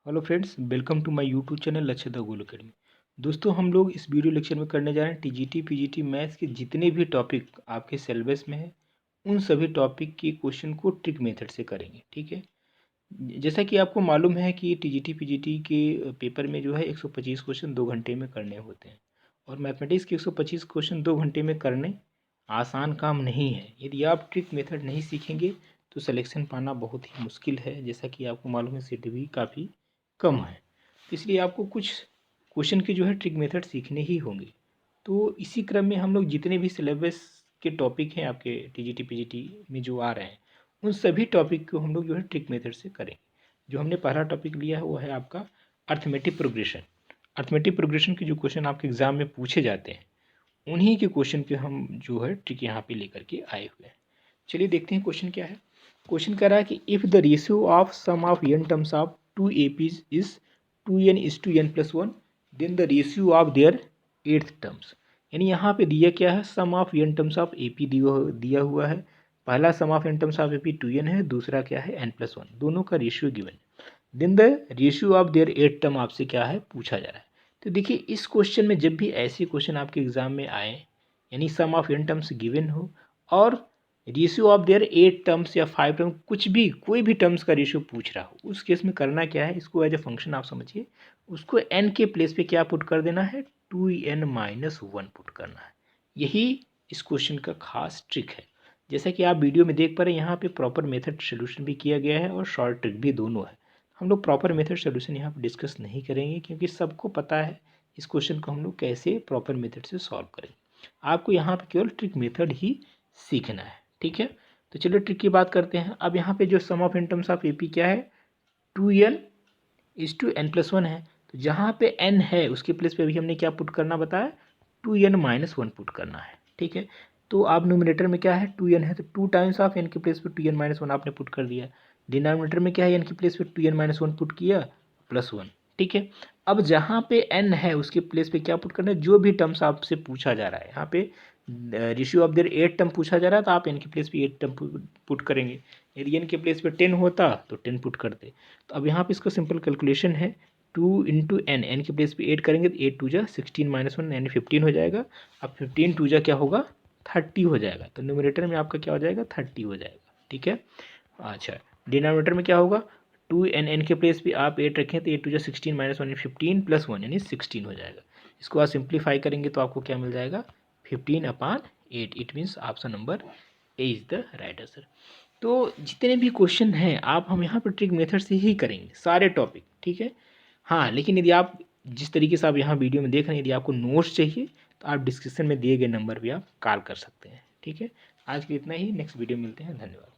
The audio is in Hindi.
Hello friends, welcome to my YouTube channel Lakshya the goal academy. दोस्तों, हम लोग इस वीडियो लेक्चर में करने जा रहे हैं टीजीटी पीजीटी मैथ्स के जितने भी टॉपिक आपके सिलेबस में है उन सभी टॉपिक के क्वेश्चन को ट्रिक मेथड से करेंगे। ठीक है। जैसा कि आपको मालूम है कि टीजीटी पीजीटी के पेपर में जो है 125 क्वेश्चन 2 घंटे में करने होते हैं और मैथमेटिक्स के 125 क्वेश्चन 2 घंटे में करने आसान काम नहीं है। यदि आप ट्रिक मेथड नहीं सीखेंगे तो सिलेक्शन पाना बहुत ही मुश्किल है। जैसा कि आपको मालूम है सीट भी काफ़ी कम है, तो इसलिए आपको कुछ क्वेश्चन के जो है ट्रिक मेथड सीखने ही होंगे। तो इसी क्रम में हम लोग जितने भी सिलेबस के टॉपिक हैं आपके टीजीटी पीजीटी में जो आ रहे हैं उन सभी टॉपिक को हम लोग जो है ट्रिक मेथड से करेंगे। जो हमने पहला टॉपिक लिया है वो है आपका अर्थमेटिक प्रोग्रेशन। अर्थमेटिक प्रोग्रेशन के जो क्वेश्चन आपके एग्जाम में पूछे जाते हैं उन्हीं के क्वेश्चन के हम जो है ट्रिक यहाँ पे लेकर के आए हुए हैं। चलिए देखते हैं क्वेश्चन क्या है। क्वेश्चन कह रहा है कि if the ratio of sum of n terms of two APs is 2n/n+1 then the ratio of their eighth terms. यानी यहाँ पे दिया क्या है, sum of n terms of AP दिया हुआ है। पहला sum of n terms of AP 2n है, दूसरा क्या है n+1, दोनों का रेशियो given. Then the ratio of their eight term आपसे क्या है पूछा जा रहा है। तो देखिए इस क्वेश्चन में जब भी ऐसे क्वेश्चन आपके एग्जाम में आए, यानी sum of n terms given हो और ratio of their eight terms या 5 टर्म्स, कुछ भी कोई भी टर्म्स का रेशियो पूछ रहा हो, उस केस में करना क्या है, इसको एज ए फंक्शन आप समझिए, उसको n के प्लेस पे क्या पुट कर देना है, 2n-1 पुट करना है। यही इस क्वेश्चन का खास ट्रिक है। जैसा कि आप वीडियो में देख पा रहे हैं, यहाँ पे प्रॉपर मेथड सोल्यूशन भी किया गया है और शॉर्ट ट्रिक भी दोनों है। हम लोग प्रॉपर मेथड सोल्यूशन यहाँ पर डिस्कस नहीं करेंगे क्योंकि सबको पता है इस क्वेश्चन को हम लोग कैसे प्रॉपर मेथड से सॉल्व करेंगे। आपको यहाँ पे केवल ट्रिक मेथड ही सीखना है। ठीक है, तो चलिए ट्रिक की बात करते हैं। अब यहाँ पे जो sum of n terms of AP क्या है, 2n/n+1 है। तो जहाँ पे n है उसके प्लेस पे अभी हमने क्या पुट करना बताया, 2n-1 पुट करना है। ठीक है, तो आप न्यूमिनेटर में क्या है 2n है, तो 2 टाइम्स ऑफ n के प्लेस पे 2n-1 आपने पुट कर दिया। डिनोमिनेटर में क्या है, n के प्लेस पे 2n-1 पुट किया +1। ठीक है, अब जहाँ पे n है उसके प्लेस पे क्या पुट करना है, जो भी टर्म्स आपसे पूछा जा रहा है, यहाँ पे ratio of their eight term पूछा जा रहा है तो आप n के प्लेस पे एट टर्म पुट करेंगे। यदि n के प्लेस पे 10 होता तो 10 पुट करते। तो अब यहाँ पे इसका सिंपल कैलकुलेशन है, 2 × n के प्लेस पे 8 करेंगे तो 8×2 16-1 यानी 15 हो जाएगा। अब 15×2 क्या होगा, 30 हो जाएगा। तो न्यूमरेटर में आपका क्या हो जाएगा, 30 हो जाएगा। ठीक है, अच्छा डिनोमिनेटर में क्या होगा, 2n के प्लेस पे आप 8 रखें तो 8×2 16-1 15 +1 यानी 16 हो जाएगा। इसको आप सिंप्लीफाई करेंगे तो आपको क्या मिल जाएगा, 15/8। It means option number A is the right answer. तो जितने भी क्वेश्चन हैं आप हम यहाँ पर ट्रिक मेथड से ही करेंगे सारे टॉपिक। ठीक है, हाँ लेकिन यदि आप जिस तरीके से आप यहाँ वीडियो में देख रहे हैं, यदि आपको नोट्स चाहिए तो आप डिस्क्रिप्शन में दिए गए नंबर भी आप कॉल कर सकते हैं। ठीक है, आज के लिए इतना ही, नेक्स्ट वीडियो मिलते हैं, धन्यवाद।